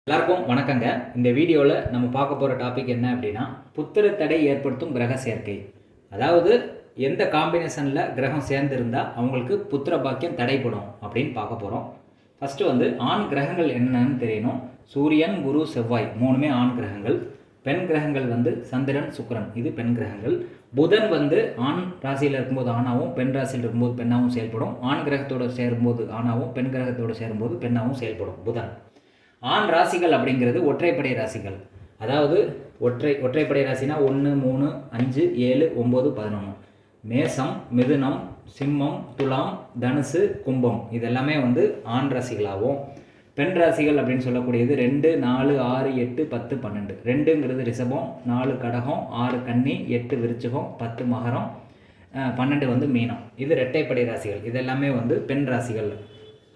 எல்லாருக்கும் வணக்கங்க. இந்த வீடியோவில் நம்ம பார்க்க போகிற டாபிக் என்ன அப்படின்னா, புத்திர தடை ஏற்படுத்தும் கிரக சேர்க்கை. அதாவது எந்த காம்பினேஷனில் கிரகம் சேர்ந்துருந்தால் அவங்களுக்கு புத்திர பாக்கியம் தடைப்படும் அப்படின்னு பார்க்க போகிறோம். ஃபஸ்ட்டு ஆண் கிரகங்கள் என்னன்னு தெரியணும். சூரியன், குரு, செவ்வாய் மூணுமே ஆண் கிரகங்கள். பெண் கிரகங்கள் சந்திரன், சுக்கிரன், இது பெண் கிரகங்கள். புதன் ஆண் ராசியில் இருக்கும்போது ஆணாகவும், பெண் ராசியில் இருக்கும்போது பெண்ணாகவும் செயல்படும். ஆண் கிரகத்தோடு சேரும்போது ஆணாகவும், பெண் கிரகத்தோடு சேரும்போது பெண்ணாகவும் செயல்படும் புதன். ஆண் ராசிகள் அப்படிங்கிறது ஒற்றைப்படை ராசிகள். அதாவது ஒற்றைப்படை ராசினா 1, 3, 5, 7, 9, 11. மேசம், மிதுனம், சிம்மம், துலாம், தனுசு, கும்பம் இதெல்லாமே ஆண் ராசிகளாகவும், பெண் ராசிகள் அப்படின்னு சொல்லக்கூடியது 2, 4, 6, 8, 10, 12. 2ங்கிறது ரிஷபம், 4 கடகம், 6 கன்னி, 8 விருச்சிகம், 10 மகரம், 12 மீனம். இது இரட்டைப்படை ராசிகள். இதெல்லாமே பெண் ராசிகள்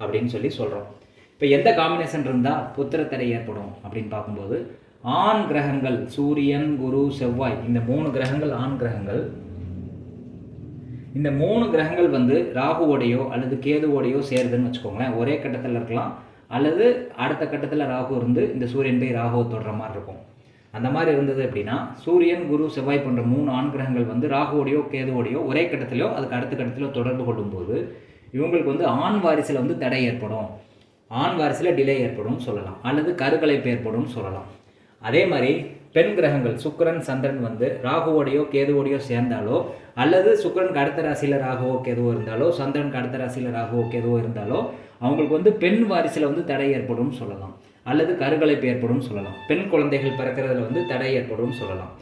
அப்படின்னு சொல்கிறோம். இப்போ எந்த காம்பினேஷன் இருந்தால் புத்திர தடை ஏற்படும் அப்படின்னு பார்க்கும்போது, ஆண் கிரகங்கள் சூரியன், குரு, செவ்வாய், இந்த 3 கிரகங்கள் ஆண் கிரகங்கள். இந்த 3 கிரகங்கள் ராகுவோடையோ அல்லது கேதுவோடையோ சேருதுன்னு வச்சுக்கோங்களேன். ஒரே கட்டத்தில் இருக்கலாம், அல்லது அடுத்த கட்டத்தில் ராகு இருந்து இந்த சூரியன் போய் ராகுவை தொடுற மாதிரி இருக்கும். அந்த மாதிரி இருந்தது அப்படின்னா, சூரியன், குரு, செவ்வாய் போன்ற 3 ஆண் கிரகங்கள் ராகுவோடையோ கேதுவோடையோ ஒரே கட்டத்திலோ அதுக்கு அடுத்த கட்டத்திலோ தொடர்பு கொள்ளும்போது இவங்களுக்கு ஆண் வாரிசில் தடை ஏற்படும், ஆண் வாரிசில் டிலே ஏற்படும் சொல்லலாம், அல்லது கருக்கலைப்பு ஏற்படும் சொல்லலாம். அதே மாதிரி பெண் கிரகங்கள் சுக்கிரன், சந்திரன் ராகுவோடையோ கேதுவோடையோ சேர்ந்தாலோ, அல்லது சுக்கிரனுக்கு அடுத்த ராசியில் ராகுவோ கேதுவோ இருந்தாலோ, சந்திரனுக்கு அடுத்த ராசியில் ராகுவோ கேதுவோ இருந்தாலோ அவங்களுக்கு பெண் வாரிசில் தடை ஏற்படும் சொல்லலாம், அல்லது கருக்கலைப்பு ஏற்படும் சொல்லலாம். பெண் குழந்தைகள் பிறக்கிறதுல தடை ஏற்படும் சொல்லலாம்.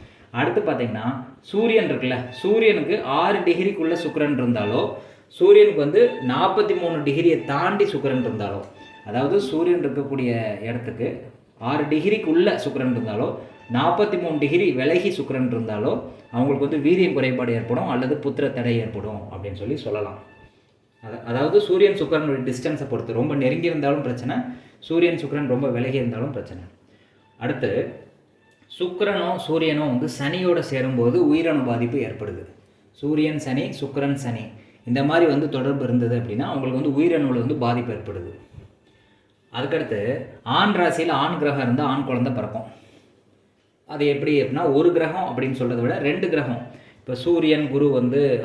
அடுத்து பார்த்தீங்கன்னா, சூரியன் இருக்குல்ல, சூரியனுக்கு 6 டிகிரிக்குள்ளே சுக்கிரன் இருந்தாலோ, சூரியனுக்கு 43 டிகிரியை தாண்டி சுக்கிரன் இருந்தாலோ, அதாவது சூரியன் இருக்கக்கூடிய இடத்துக்கு 6 டிகிரிக்குள்ளே சுக்கிரன் இருந்தாலோ, 43 டிகிரி விலகி சுக்கிரன் இருந்தாலோ அவங்களுக்கு வீரியம் குறைபாடு ஏற்படும், அல்லது புத்திர தடை ஏற்படும் அப்படின்னு சொல்லலாம். அதாவது சூரியன் சுக்கிரனுடைய டிஸ்டன்ஸை பொறுத்து, ரொம்ப நெருங்கி இருந்தாலும் பிரச்சனை, சூரியன் சுக்கிரன் ரொம்ப விலகி இருந்தாலும் பிரச்சனை. அடுத்து சுக்கிரனோ சூரியனோ சனியோடு சேரும்போது உயிரணு பாதிப்பு ஏற்படுது. சூரியன் சனி, சுக்கிரன் சனி இந்த மாதிரி தொடர்பு இருந்தது அப்படின்னா அவங்களுக்கு உயிரணுவில் பாதிப்பு ஏற்படுது. அதுக்கடுத்து ஆண் ராசியில் ஆண் கிரகம் இருந்தால் ஆண் குழந்தை பிறக்கும். அது எப்படி அப்படின்னா, ஒரு கிரகம் அப்படின்னு சொல்கிறத விட 2 கிரகம். இப்போ சூரியன், குரு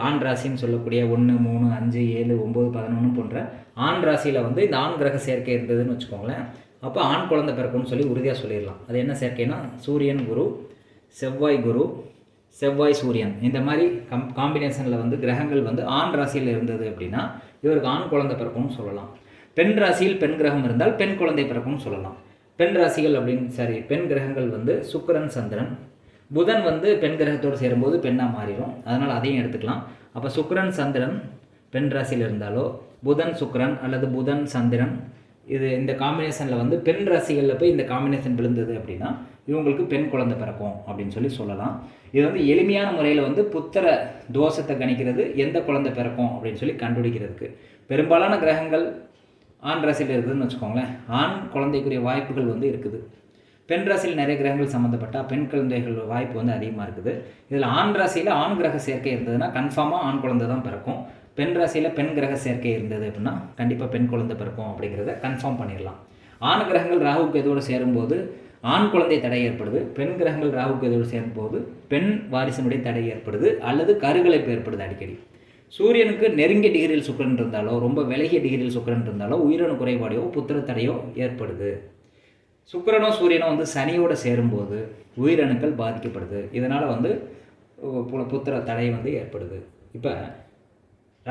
ஆண் ராசின்னு சொல்லக்கூடிய 1, 3, 5, 7, 9, 11 போன்ற ஆண் ராசியில் இந்த ஆண் கிரக சேர்க்கை இருந்ததுன்னு வச்சுக்கோங்களேன். அப்போ ஆண் குழந்தை பிறக்கும்னு உறுதியாக சொல்லிடலாம். அது என்ன சேர்க்கைனா, சூரியன் குரு, செவ்வாய் குரு, செவ்வாய் சூரியன், இந்த மாதிரி காம்பினேஷனில் கிரகங்கள் ஆண் ராசியில் இருந்தது அப்படின்னா இவருக்கு ஆண் குழந்தை பிறக்கும்னு சொல்லலாம். பெண் ராசியில் பெண் கிரகம் இருந்தால் பெண் குழந்தை பிறக்கும்னு சொல்லலாம். பெண் ராசிகள் அப்படின்னு பெண் கிரகங்கள் சுக்கிரன், சந்திரன். புதன் பெண் கிரகத்தோடு சேரும்போது பெண்ணாக மாறிடும், அதனால் அதையும் எடுத்துக்கலாம். அப்போ சுக்கிரன், சந்திரன் பெண் ராசியில் இருந்தாலோ, புதன் சுக்கிரன் அல்லது புதன் சந்திரன், இந்த காம்பினேஷனில் பெண் ராசிகளில் போய் இந்த காம்பினேஷன் விழுந்தது அப்படின்னா இவங்களுக்கு பெண் குழந்தை பிறக்கும் அப்படின்னு சொல்லலாம். இது எளிமையான முறையில் புத்திர தோஷத்தை கணிக்கிறது, எந்த குழந்தை பிறக்கும் அப்படின்னு கண்டுபிடிக்கிறதுக்கு. பெரும்பாலான கிரகங்கள் ஆண் ராசியில் இருக்குதுன்னு வச்சுக்கோங்களேன். ஆண் குழந்தைக்குரிய வாய்ப்புகள் இருக்குது. பெண் ராசியில் நிறைய கிரகங்கள் சம்மந்தப்பட்டால் பெண் குழந்தைகள் வாய்ப்பு அதிகமாக இருக்குது. இதில் ஆண் ராசியில் ஆண் கிரக சேர்க்கை இருந்ததுன்னா கன்ஃபார்மாக ஆண் குழந்தை தான் பிறக்கும். பெண் ராசியில் பெண் கிரக சேர்க்கை இருந்தது அப்படின்னா கண்டிப்பாக பெண் குழந்தை பிறக்கும் அப்படிங்கிறத கன்ஃபார்ம் பண்ணிடலாம். ஆண் கிரகங்கள் ராகு கேதுவோடு சேரும்போது ஆண் குழந்தை தடை ஏற்படுது. பெண் கிரகங்கள் ராகு கேதுவோடு சேரும்போது பெண் வாரிசினுடைய தடை ஏற்படுது, அல்லது கருக்கலைப்பு ஏற்படுது அடிக்கடி. சூரியனுக்கு நெருங்கிய டிகிரியில் சுக்கிரன் இருந்தாலோ, ரொம்ப விலகிய டிகிரியில் சுக்கிரன் இருந்தாலோ உயிரணு குறைபாடையோ புத்திர தடையோ ஏற்படுது. சுக்கிரனோ சூரியனோ சனியோடு சேரும்போது உயிரணுக்கள் பாதிக்கப்படுது. இதனால் புத்திர தடை ஏற்படுது. இப்போ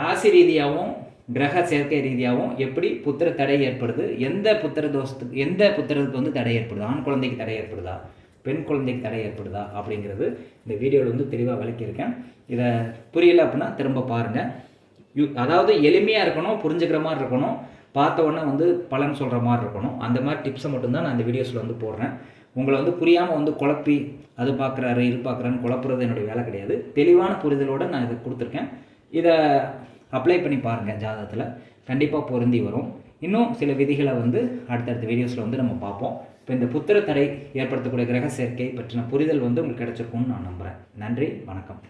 ராசி ரீதியாகவும் கிரக சேர்க்கை ரீதியாகவும் எப்படி புத்திர தடை ஏற்படுது, எந்த புத்திர தோஷத்துக்கு, எந்த புத்திரத்துக்கு தடை ஏற்படுது, ஆண் குழந்தைக்கு தடை ஏற்படுதா, பெண் குழந்தைக்கு தடை ஏற்படுதா அப்படிங்கிறது இந்த வீடியோவில் தெளிவாக விளக்கியிருக்கேன். இதை புரியலை அப்படின்னா திரும்ப பாருங்கள். அதாவது எளிமையாக இருக்கணும், புரிஞ்சுக்கிற மாதிரி இருக்கணும், பார்த்த உடனே பலன் சொல்கிற மாதிரி இருக்கணும். அந்த மாதிரி டிப்ஸை மட்டும்தான் நான் இந்த வீடியோஸில் போடுறேன். உங்களை புரியாமல் குழப்பி அது பார்க்குறாரு இது பார்க்குறான்னு குழப்புறது என்னுடைய வேலை கிடையாது. தெளிவான புரிதலோடு நான் இதை கொடுத்துருக்கேன். இதை அப்ளை பண்ணி பாருங்கள், ஜாதகத்தில் கண்டிப்பாக பொருந்தி வரும். இன்னும் சில விதிகளை அடுத்தடுத்த வீடியோஸில் நம்ம பார்ப்போம். இப்போ இந்த புத்திர தடை ஏற்படுத்தக்கூடிய கிரக சேர்க்கை பற்றின புரிதல் உங்களுக்கு கிடைச்சிருக்கும்னு நான் நம்புகிறேன். நன்றி, வணக்கம்.